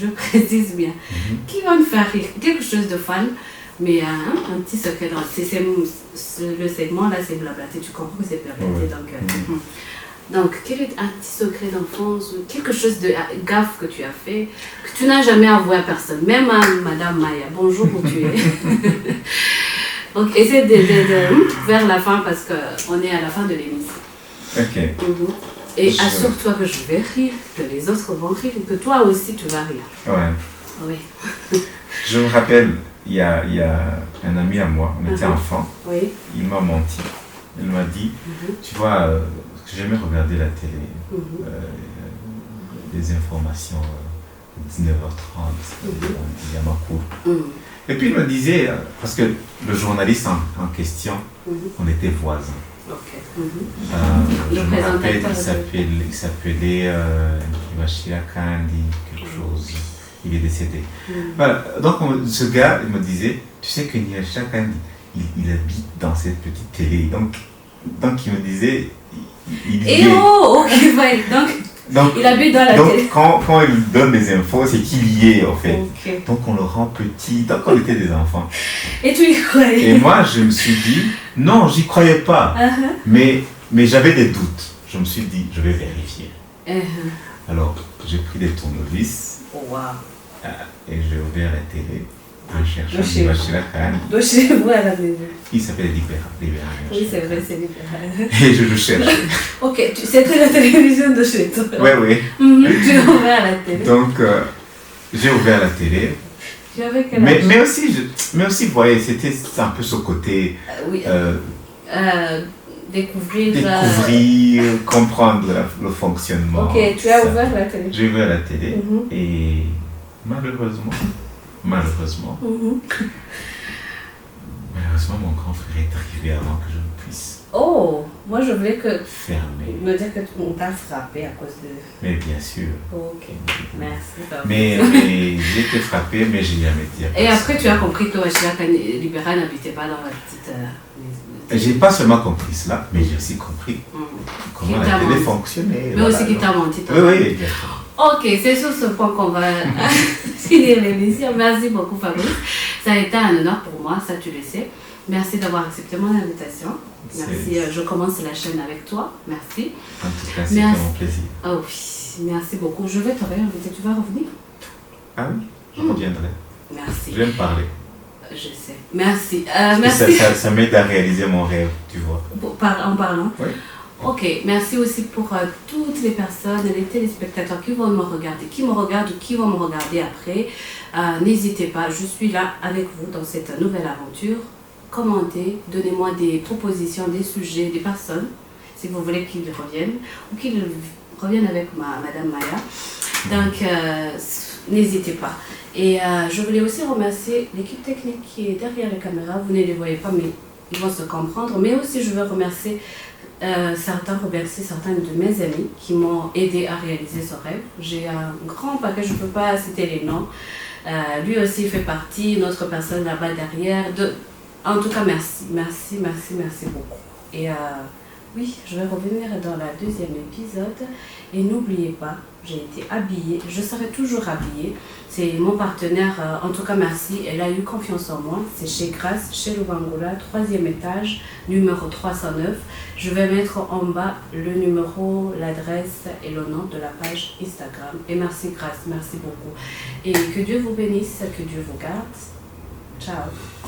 [SPEAKER 1] Je précise bien. Qui va me faire rire? Quelque chose de fun, mais un petit secret. Le segment là, c'est blablater. Tu comprends que c'est blablater. Donc, quel est un petit secret d'enfance ou quelque chose de gaffe que tu as fait, que tu n'as jamais avoué à personne, même à Madame Maya? Bonjour, où tu es. Donc, essaie de vers la fin parce qu'on est à la fin de l'émission.
[SPEAKER 2] Ok.
[SPEAKER 1] Et assure-toi que je vais rire, que les autres vont rire et que toi aussi tu vas rire.
[SPEAKER 2] Ouais.
[SPEAKER 1] Oui.
[SPEAKER 2] Je me rappelle, il y a un ami à moi, on était enfant.
[SPEAKER 1] Oui.
[SPEAKER 2] Il m'a menti. Il m'a dit, tu vois, j'ai jamais regardé la télé, des informations 19h30, il y a ma cour. Et puis il me disait, parce que le journaliste en question, on était voisins.
[SPEAKER 1] Okay.
[SPEAKER 2] Je me rappelle, il s'appelait Ibashira Kandi, quelque chose. Il est décédé. Voilà. Donc ce gars, il me disait, tu sais que Ibashira Kandi, il habite dans cette petite télé. Donc il me disait, donc il habite dans la télé. Donc quand il donne des infos, c'est qu'il y est en fait. Okay. Donc on le rend petit, donc on était des enfants.
[SPEAKER 1] Et tu y croyais?
[SPEAKER 2] Et moi je me suis dit, non, j'y croyais pas. Mais j'avais des doutes. Je me suis dit, je vais vérifier. Alors j'ai pris des tournevis.
[SPEAKER 1] Oh, wow.
[SPEAKER 2] Et j'ai ouvert la télé. Un cherche
[SPEAKER 1] De
[SPEAKER 2] un
[SPEAKER 1] chez
[SPEAKER 2] livre
[SPEAKER 1] vous.
[SPEAKER 2] chez la Khan.
[SPEAKER 1] De chez vous à la maison.
[SPEAKER 2] Il s'appelle Libéral.
[SPEAKER 1] Oui, c'est vrai, c'est libéral.
[SPEAKER 2] Et je le cherche.
[SPEAKER 1] Ok, c'était la télévision de chez toi.
[SPEAKER 2] Oui.
[SPEAKER 1] Tu as ouvert la télé.
[SPEAKER 2] Donc, j'ai ouvert la télé.
[SPEAKER 1] Tu avais quel âge?
[SPEAKER 2] Mais aussi, vous voyez, c'était un peu ce côté
[SPEAKER 1] Oui. Découvrir.
[SPEAKER 2] comprendre le fonctionnement.
[SPEAKER 1] Ok, tu as ouvert la télé.
[SPEAKER 2] J'ai ouvert la télé
[SPEAKER 1] Mhm.
[SPEAKER 2] et malheureusement, malheureusement, mon grand frère est arrivé avant que je ne puisse
[SPEAKER 1] Oh, moi je voulais
[SPEAKER 2] fermer.
[SPEAKER 1] me dire qu'on t'a frappé à cause de.
[SPEAKER 2] Mais bien sûr.
[SPEAKER 1] Ok, merci.
[SPEAKER 2] Mais j'ai été frappé, mais j'ai jamais dit.
[SPEAKER 1] Et après, tu as compris que Wachia Libéral n'habitait pas dans la petite maison.
[SPEAKER 2] J'ai pas seulement compris cela, mais j'ai aussi compris comment la télé fonctionnait.
[SPEAKER 1] Mais aussi qui t'a menti.
[SPEAKER 2] Oui, exactement.
[SPEAKER 1] Ok, c'est sur ce point qu'on va finir l'émission. Merci beaucoup, Fabrice. Ça a été un honneur pour moi, ça tu le sais. Merci d'avoir accepté mon invitation. Merci, je commence la chaîne avec toi. Merci.
[SPEAKER 2] En tout cas, c'était mon plaisir.
[SPEAKER 1] Oh oui, merci beaucoup. Je vais te réinviter. Tu vas revenir?
[SPEAKER 2] Ah oui, je reviendrai.
[SPEAKER 1] Merci.
[SPEAKER 2] Je vais me parler.
[SPEAKER 1] Je sais. Merci. Merci.
[SPEAKER 2] Ça m'aide à réaliser mon rêve, tu vois.
[SPEAKER 1] En parlant?
[SPEAKER 2] Oui.
[SPEAKER 1] Ok, merci aussi pour toutes les personnes, les téléspectateurs qui vont me regarder, qui me regardent ou qui vont me regarder après. N'hésitez pas, je suis là avec vous dans cette nouvelle aventure. Commentez, donnez-moi des propositions, des sujets, des personnes, si vous voulez qu'ils reviennent, ou qu'ils reviennent avec Madame Maya. Donc, n'hésitez pas. Et je voulais aussi remercier l'équipe technique qui est derrière la caméra. Vous ne les voyez pas, mais ils vont se comprendre. Mais aussi, je veux remercier certains de mes amis qui m'ont aidé à réaliser ce rêve. J'ai un grand paquet, je ne peux pas citer les noms. Lui aussi fait partie, une autre personne là-bas derrière. En tout cas, merci beaucoup. Et oui, je vais revenir dans la deuxième épisode. Et n'oubliez pas, j'ai été habillée, je serai toujours habillée. C'est mon partenaire, en tout cas merci, elle a eu confiance en moi. C'est chez Grace, chez Lubangola, 3e étage, numéro 309. Je vais mettre en bas le numéro, l'adresse et le nom de la page Instagram. Et merci Grace, merci beaucoup. Et que Dieu vous bénisse, que Dieu vous garde. Ciao.